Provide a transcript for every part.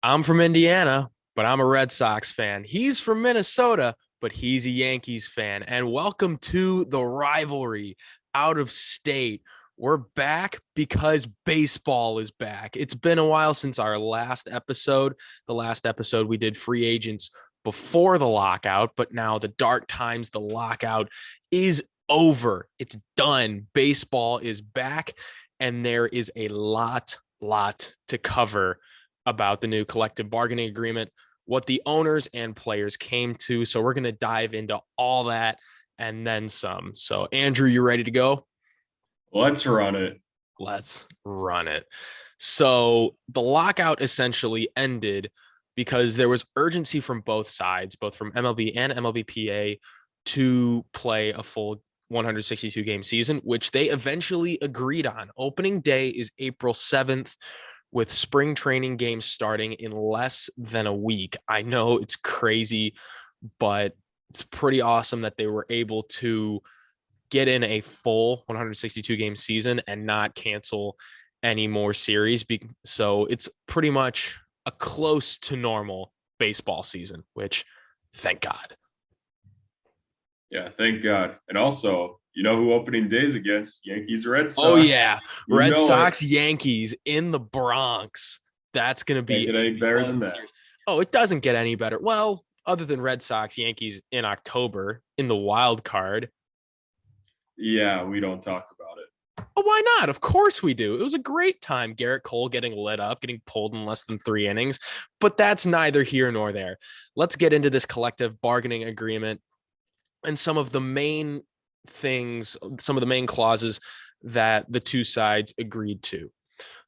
I'm from Indiana, but I'm a Red Sox fan. He's from Minnesota, but he's a Yankees fan. And welcome to the rivalry out of state. We're back because baseball is back. It's been a while since our last episode. The last episode we did free agents before the lockout, but now the dark times, the lockout is over. It's done. Baseball is back, and there is a lot to cover about the new collective bargaining agreement, what the owners and players came to. So we're going to dive into all that and then some. So, Andrew, you ready to go? Let's run it. Let's run it. So, the lockout essentially ended because there was urgency from both sides, both from MLB and MLBPA, to play a full 162 game season, which they eventually agreed on. Opening day is April 7th, with spring training games starting in less than a week. I know it's crazy, but it's pretty awesome that they were able to get in a full 162 game season and not cancel any more series. So it's pretty much a close to normal baseball season, which thank God. Yeah, thank God. And also, you know who opening days against? Yankees, Red Oh, Sox. yeah. You Red know it. Sox, Yankees in the Bronx. That's going to Can't be get any a better than fun that. series. Oh, it doesn't get any better. Well, other than Red Sox, Yankees in October in the wild card. Yeah, we don't talk about it. Oh, why not? Of course we do. It was a great time. Garrett Cole getting lit up, getting pulled in less than 3 innings, but that's neither here nor there. Let's get into this collective bargaining agreement and some of the main things, some of the main clauses that the two sides agreed to.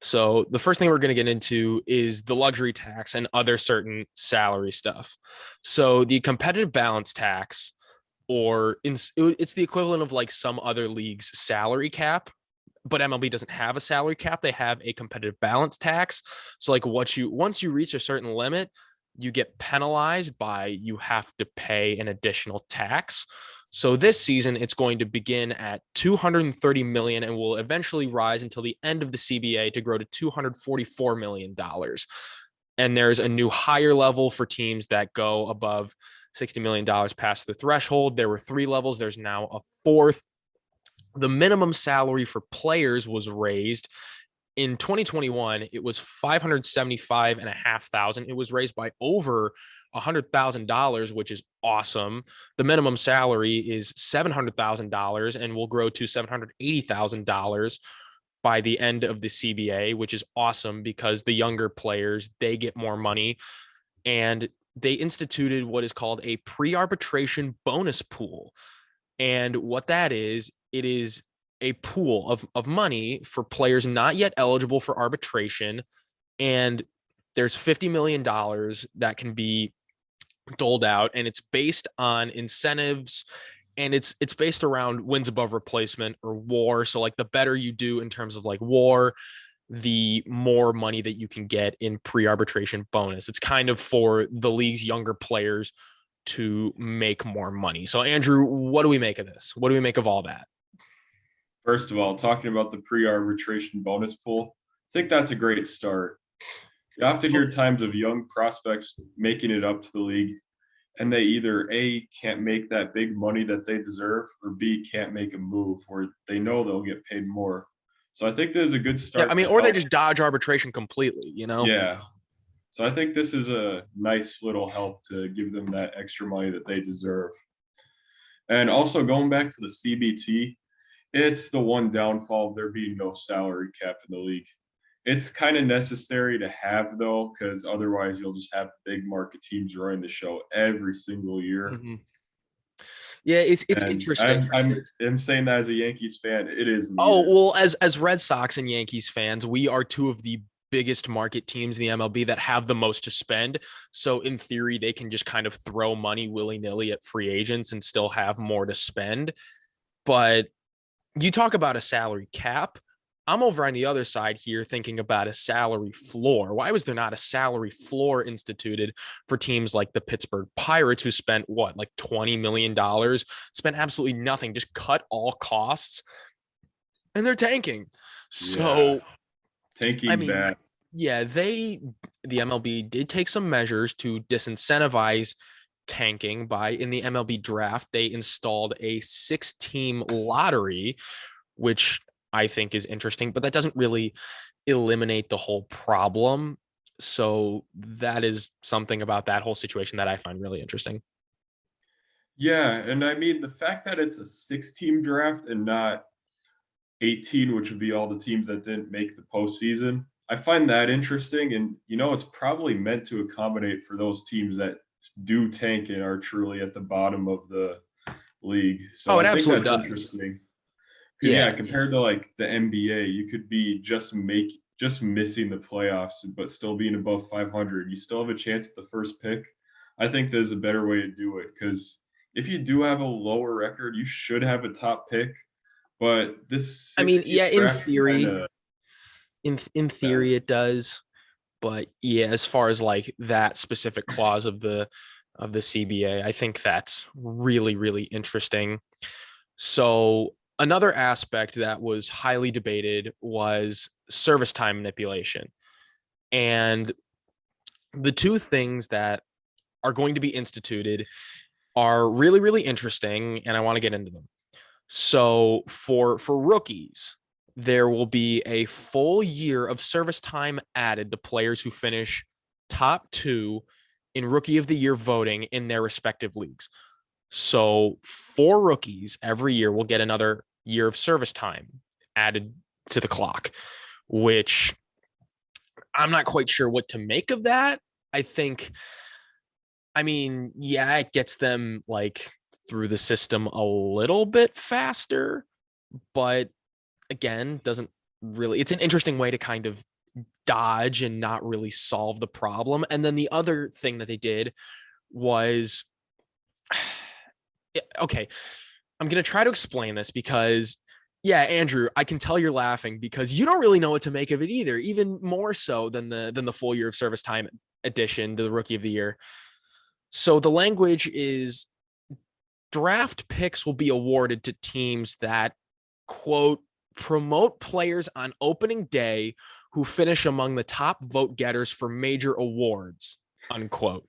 So the first thing we're going to get into is the luxury tax and other certain salary stuff. So the competitive balance tax, it's the equivalent of like some other leagues' salary cap, but MLB doesn't have a salary cap. They have a competitive balance tax. So like once you reach a certain limit, you get penalized by you have to pay an additional tax. So this season it's going to begin at 230 million and will eventually rise until the end of the CBA to grow to 244 million dollars. And there's a new higher level for teams that go above $60 million past the threshold. There were 3 levels. There's now a fourth. The minimum salary for players was raised. In 2021, it was 575,500. It was raised by over $100,000, which is awesome. The minimum salary is $700,000 and will grow to $780,000 by the end of the CBA, which is awesome because the younger players, they get more money. And they instituted what is called a pre-arbitration bonus pool. And what that is, it is a pool of money for players not yet eligible for arbitration. And there's $50 million that can be doled out, and it's based on incentives, and it's based around wins above replacement or WAR. So like the better you do in terms of like WAR, the more money that you can get in pre-arbitration bonus. It's kind of for the league's younger players to make more money. So Andrew, what do we make of this? What do we make of all that? First of all, talking about the pre-arbitration bonus pool, I think that's a great start. You often hear times of young prospects making it up to the league, and they either A, can't make that big money that they deserve, or B, can't make a move where they know they'll get paid more. So I think this is a good Yeah, I start mean, to or they help. just dodge arbitration completely, you know? Yeah. So I think this is a nice little help to give them that extra money that they deserve. And also going back to the CBT, it's the one downfall of there being no salary cap in the league. It's kind of necessary to have though, because otherwise you'll just have big market teams running the show every single year. Mm-hmm. Yeah, it's And interesting I'm saying that as a Yankees fan, it is oh, needed. well, as Red Sox and Yankees fans, we are two of the biggest market teams in the MLB that have the most to spend. So in theory, they can just kind of throw money willy-nilly at free agents and still have more to spend. But you talk about a salary cap. I'm over on the other side here thinking about a salary floor. Why was there not a salary floor instituted for teams like the Pittsburgh Pirates, who spent what, like $20 million, spent absolutely nothing, just cut all costs, and they're tanking. Yeah. So, I Tanking mean, bad. Yeah, the MLB did take some measures to disincentivize tanking by in the MLB draft. They installed a 6 team lottery, which I think is interesting, but that doesn't really eliminate the whole problem. So that is something about that whole situation that I find really interesting. Yeah, and I mean the fact that it's a 6 team draft and not 18, which would be all the teams that didn't make the postseason. I find that interesting. And, it's probably meant to accommodate for those teams that do tank and are truly at the bottom of the league. So Oh, it I think absolutely that's does. interesting. Because, yeah, Yeah. compared to like the NBA, you could be just missing the playoffs, but still being above 500. You still have a chance at the first pick. I think there's a better way to do it because if you do have a lower record, you should have a top pick, but this I mean, 6 team yeah, draft kind of in yeah. theory it does, but yeah, as far as like that specific clause of the CBA, I think that's really really interesting. So another aspect that was highly debated was service time manipulation. And the two things that are going to be instituted are really really interesting and I want to get into them. So for rookies, there will be a full year of service time added to players who finish top 2 in rookie of the year voting in their respective leagues. So for rookies, every year we'll get another year of service time added to the clock, which I'm not quite sure what to make of that. I think, I mean, yeah, it gets them like through the system a little bit faster, but again, doesn't really, it's an interesting way to kind of dodge and not really solve the problem. And then the other thing that they did was okay, I'm going to try to explain this because, yeah, Andrew, I can tell you're laughing because you don't really know what to make of it either, even more so than the full year of service time addition to the rookie of the year. So the language is draft picks will be awarded to teams that, quote, promote players on opening day who finish among the top vote getters for major awards, unquote.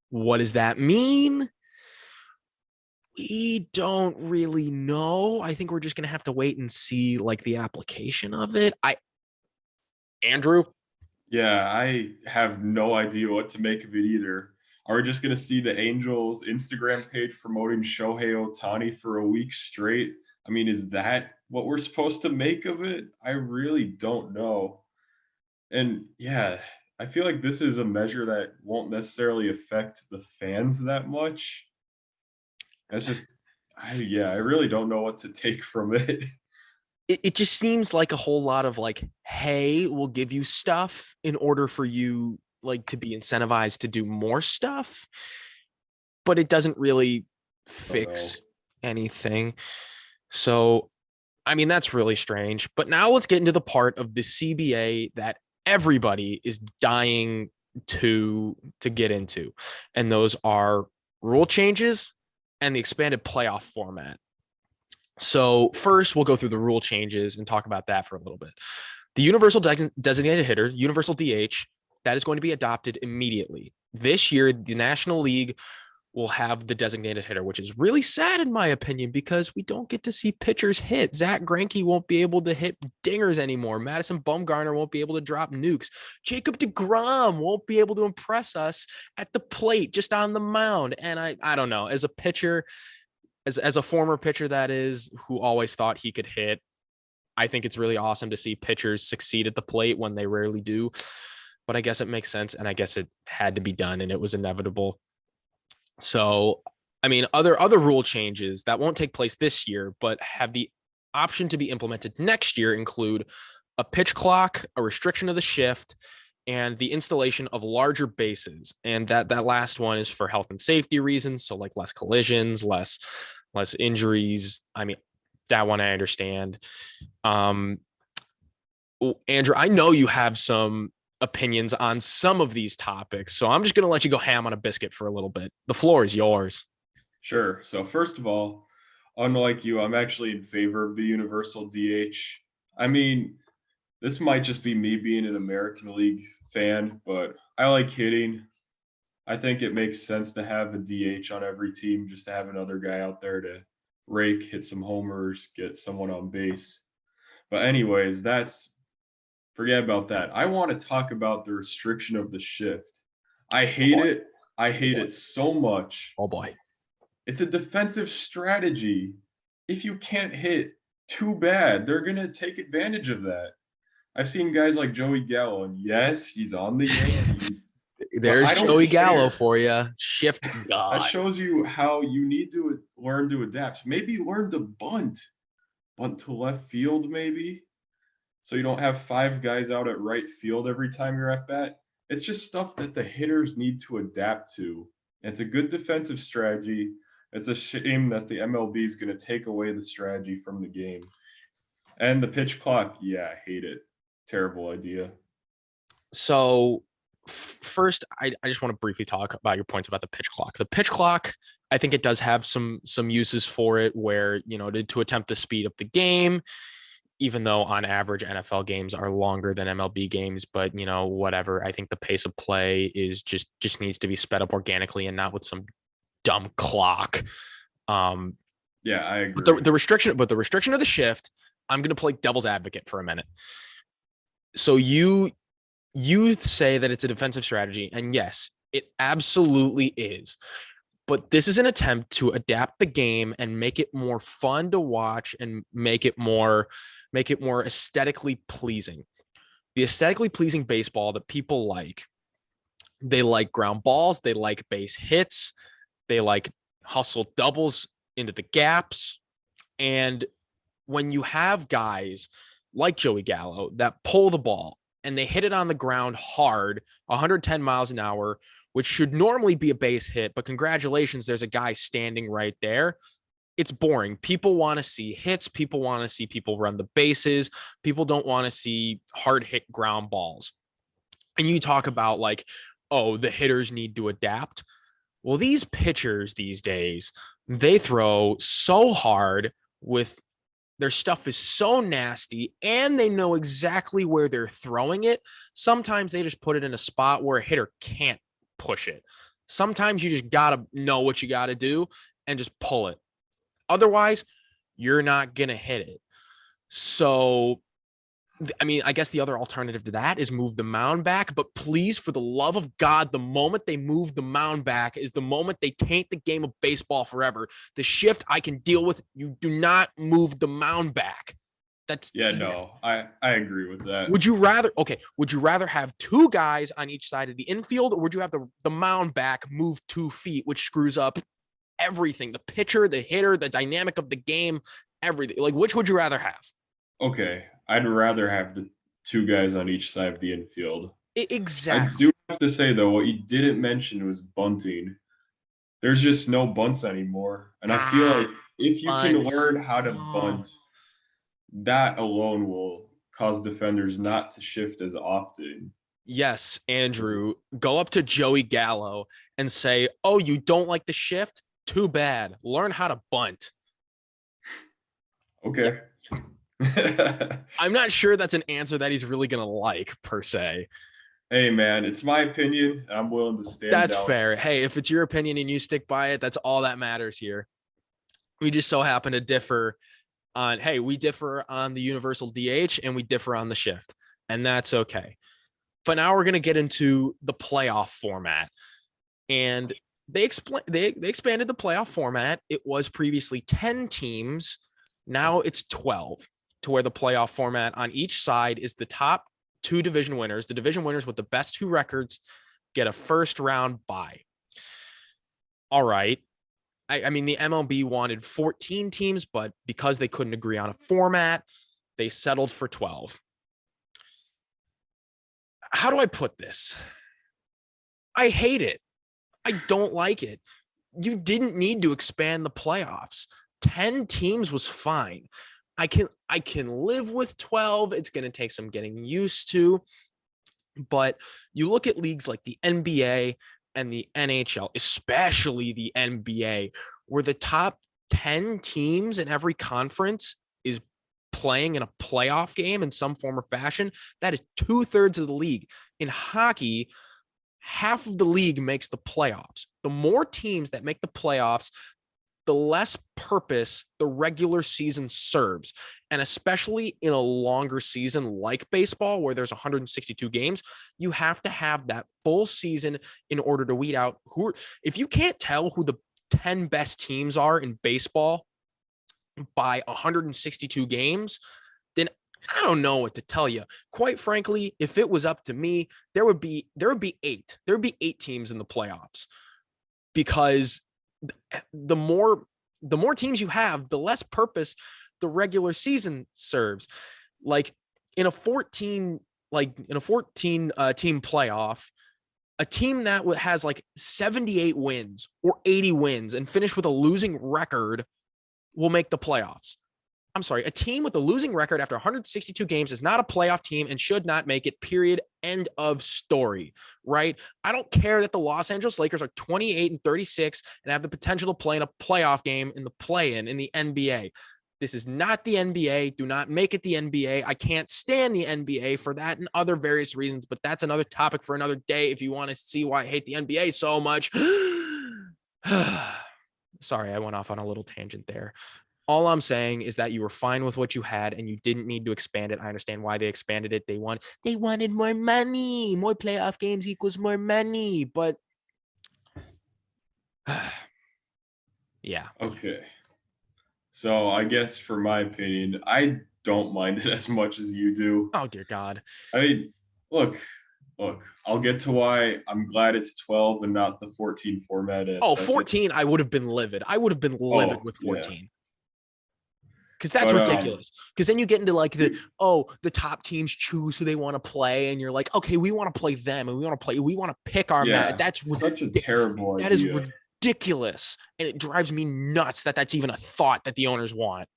What does that mean? We don't really know. I think we're just gonna have to wait and see like the application of it. Andrew, Yeah, I have no idea what to make of it either. Are we just going to see the Angels Instagram page promoting Shohei Ohtani for a week straight? I mean, is that what we're supposed to make of it? I really don't know. And yeah, I feel like this is a measure that won't necessarily affect the fans that much. That's just, I really don't know what to take from it. it just seems like a whole lot of like, hey, we'll give you stuff in order for you like to be incentivized to do more stuff, but it doesn't really Don't know. fix anything. So I mean, that's really strange. But now let's get into the part of the CBA that everybody is dying to get into. And those are rule changes and the expanded playoff format. So first, we'll go through the rule changes and talk about that for a little bit. The universal designated hitter, universal DH, that is going to be adopted immediately. This year, the National League will have the designated hitter, which is really sad in my opinion because we don't get to see pitchers hit. Zach Greinke won't be able to hit dingers anymore. Madison Bumgarner won't be able to drop nukes. Jacob DeGrom won't be able to impress us at the plate, just on the mound. And I don't know, as a pitcher, as a former pitcher that is, who always thought he could hit, I think it's really awesome to see pitchers succeed at the plate when they rarely do. But I guess it makes sense, and I guess it had to be done, and it was inevitable. So, I mean, other rule changes that won't take place this year, but have the option to be implemented next year include a pitch clock, a restriction of the shift, and the installation of larger bases. And that last one is for health and safety reasons, so like less collisions, less injuries. I mean, that one I understand. Um, Andrew, I know you have some opinions on some of these topics, so I'm just going to let you go ham on a biscuit for a little bit. The floor is yours. Sure. So first of all, unlike you, I'm actually in favor of the universal DH. I mean, This might just be me being an American League fan, but I like hitting. I think it makes sense to have a DH on every team, just to have another guy out there to rake, hit some homers, get someone on base. But anyways, that's forget about that. I want to talk about the restriction of the shift. I Oh hate boy. it. I Oh hate boy. it so much. Oh boy. It's a defensive strategy. If you can't hit, too bad. They're going to take advantage of that. I've seen guys like Joey Gallo, and yes, he's on the Yankees, but There's I don't Joey Gallo care. for you. Shift That God. shows you how you need to learn to adapt. Maybe learn to bunt to left field, maybe. So you don't have five guys out at right field every time you're at bat. It's just stuff that the hitters need to adapt to. It's a good defensive strategy. It's a shame that the MLB is going to take away the strategy from the game. And the pitch clock, yeah, I hate it. Terrible idea. So first, I just want to briefly talk about your points about the pitch clock. The pitch clock, I think it does have some uses for it where, to attempt to speed up the game, even though on average NFL games are longer than MLB games, but whatever. I think the pace of play is just needs to be sped up organically and not with some dumb clock. Yeah, I agree. But the restriction of the shift, I'm going to play devil's advocate for a minute. So you say that it's a defensive strategy, and yes, it absolutely is. But this is an attempt to adapt the game and make it more fun to watch and make it more aesthetically pleasing. The aesthetically pleasing baseball that people like, they like ground balls, they like base hits, they like hustle doubles into the gaps. And when you have guys like Joey Gallo that pull the ball and they hit it on the ground hard, 110 miles an hour, which should normally be a base hit, but congratulations, there's a guy standing right there. It's boring. People want to see hits. People want to see people run the bases. People don't want to see hard hit ground balls. And you talk about like, oh, the hitters need to adapt. Well, these pitchers these days, they throw so hard with their stuff is so nasty and they know exactly where they're throwing it. Sometimes they just put it in a spot where a hitter can't push it. Sometimes you just got to know what you got to do and just pull it. Otherwise, you're not going to hit it. So, I mean, I guess the other alternative to that is move the mound back. But please, for the love of God, the moment they move the mound back is the moment they taint the game of baseball forever. The shift I can deal with. You do not move the mound back. That's no, I agree with that. Would you rather have two guys on each side of the infield, or would you have the mound back move 2 feet, which screws up everything? The pitcher, the hitter, the dynamic of the game, everything. Like, which would you rather have? Okay, I'd rather have the two guys on each side of the infield. Exactly. I do have to say, though, what you didn't mention was bunting. There's just no bunts anymore. And I feel like if you can learn how to bunt, that alone will cause defenders not to shift as often. Yes, Andrew, go up to Joey Gallo and say, oh, you don't like the shift? Too bad. Learn how to bunt. Okay. I'm not sure that's an answer that he's really going to like, per se. Hey, man, it's my opinion. I'm willing to stand That's down. fair. Hey, if it's your opinion and you stick by it, that's all that matters here. We just so happen to differ we differ on the universal DH and we differ on the shift, and that's okay. But now we're going to get into the playoff format. And they expanded the playoff format. It was previously 10 teams. Now it's 12, to where the playoff format on each side is the top 2 division winners. The division winners with the best 2 records get a first round bye. All right. I mean, the MLB wanted 14 teams, but because they couldn't agree on a format, they settled for 12. How do I put this? I hate it. I don't like it. You didn't need to expand the playoffs. 10 teams was fine. I can live with 12. It's going to take some getting used to. But you look at leagues like the NBA and the NHL, especially the NBA, where the top 10 teams in every conference is playing in a playoff game in some form or fashion, that is 2/3 of the league. In hockey, half of the league makes the playoffs. The more teams that make the playoffs, the less purpose the regular season serves. And especially in a longer season like baseball, where there's 162 games, you have to have that full season in order to weed out if you can't tell who the 10 best teams are in baseball by 162 games, then I don't know what to tell you. Quite frankly, if it was up to me, there would be 8. There would be 8 teams in the playoffs, because the more teams you have, the less purpose the regular season serves. Like in a 14 team playoff, a team that has like 78 wins or 80 wins and finish with a losing record will make the playoffs. I'm sorry, a team with a losing record after 162 games is not a playoff team and should not make it, period. End of story, right? I don't care that the Los Angeles Lakers are 28-36 and have the potential to play in a playoff game in the play-in in the NBA. This is not the NBA. Do not make it the NBA. I can't stand the NBA for that and other various reasons, but that's another topic for another day if you want to see why I hate the NBA so much. Sorry, I went off on a little tangent there. All I'm saying is that you were fine with what you had and you didn't need to expand it. I understand why they expanded it. They wanted more money. More playoff games equals more money. But yeah. Okay. So I guess for my opinion, I don't mind it as much as you do. Oh, dear God. I mean, look, I'll get to why I'm glad it's 12 and not the 14 format. 14, I would have been livid. I would have been livid with 14. Yeah. Because that's ridiculous. Because then you get into like the top teams choose who they want to play, and you're like, okay, we want to play them, and we want to pick our match. That's such a terrible idea. That is ridiculous, and it drives me nuts that that's even a thought that the owners want.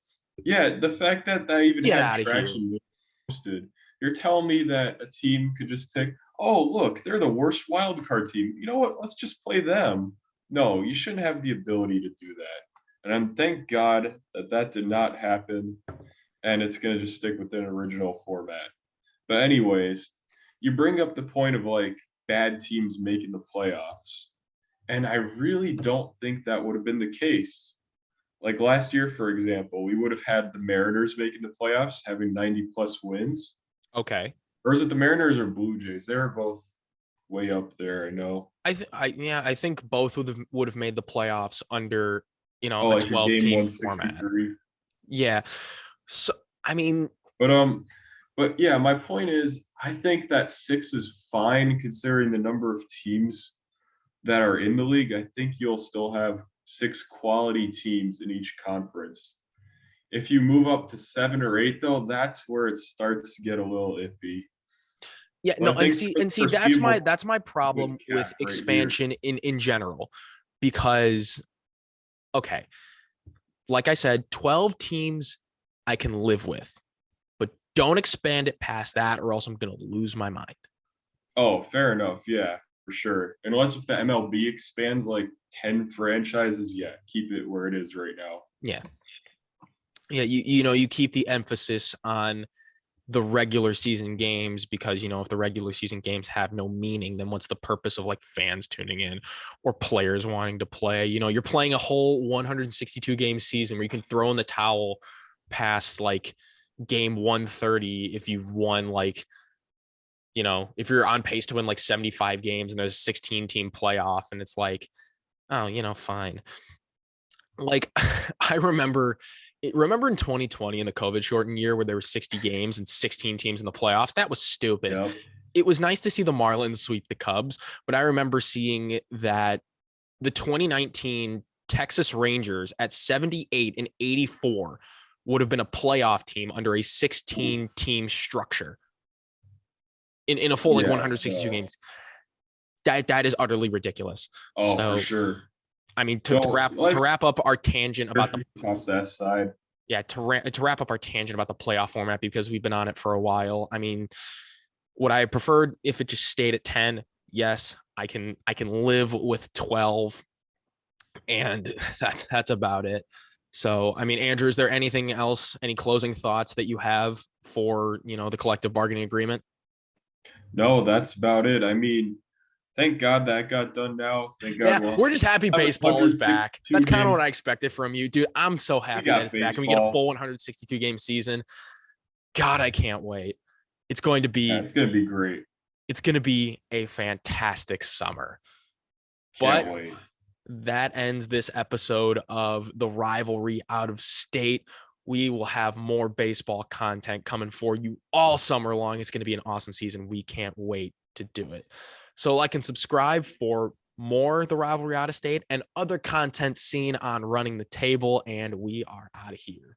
Yeah, the fact that even had traction posted. You're telling me that a team could just pick, oh, look, they're the worst wild card team. You know what? Let's just play them. No, you shouldn't have the ability to do that. And thank God that did not happen, and it's going to just stick within original format. But anyways, you bring up the point of like bad teams making the playoffs, and I really don't think that would have been the case. Like last year, for example, we would have had the Mariners making the playoffs, having 90+ wins. Okay. Or is it the Mariners or Blue Jays? They're both way up there, I know. I think both would have made the playoffs under – a like 12-team format. Yeah. So, I mean, but yeah, my point is, I think that 6 is fine considering the number of teams that are in the league. I think you'll still have 6 quality teams in each conference. If you move up to 7 or 8, though, that's where it starts to get a little iffy. Yeah, but no, and see, that's my problem with expansion in general, because. Okay, like I said, 12 teams I can live with, but don't expand it past that or else I'm going to lose my mind. Oh, fair enough. Yeah, for sure. Unless if the MLB expands like 10 franchises, yeah, keep it where it is right now. Yeah. Yeah, you keep the emphasis on the regular season games, because if the regular season games have no meaning, then what's the purpose of like fans tuning in or players wanting to play? You're playing a whole 162 game season where you can throw in the towel past like game 130 if you've won like if you're on pace to win like 75 games and there's a 16 team playoff, and it's like, oh, fine. Like I remember in 2020 in the COVID shortened year where there were 60 games and 16 teams in the playoffs. That was stupid. Yep. It was nice to see the Marlins sweep the Cubs, but I remember seeing that the 2019 Texas Rangers at 78 and 84 would have been a playoff team under a 16 team structure in a full 162 games. That is utterly ridiculous. For sure. I mean, to wrap up our tangent about the that side. Yeah, to wrap up our tangent about the playoff format, because we've been on it for a while. I mean, would I preferred if it just stayed at 10? Yes, I can live with 12, and that's about it. So, I mean, Andrew, is there anything else, any closing thoughts that you have for, the collective bargaining agreement? No, that's about it. I mean, thank God that got done now. Thank God Yeah, we'll we're just happy have baseball is back. 162 That's kind of what I games. expected from you, dude. I'm so We happy that got it's back and we get a full baseball. 162 game season. God, I can't wait. It's going to Yeah, be it's gonna be great. it's going to be a fantastic summer. Can't But wait. that ends this episode of the Rivalry Out of State. We will have more baseball content coming for you all summer long. It's going to be an awesome season. We can't wait to do it. So like and subscribe for more The Rivalry Out of State and other content seen on Running the Table. And we are out of here.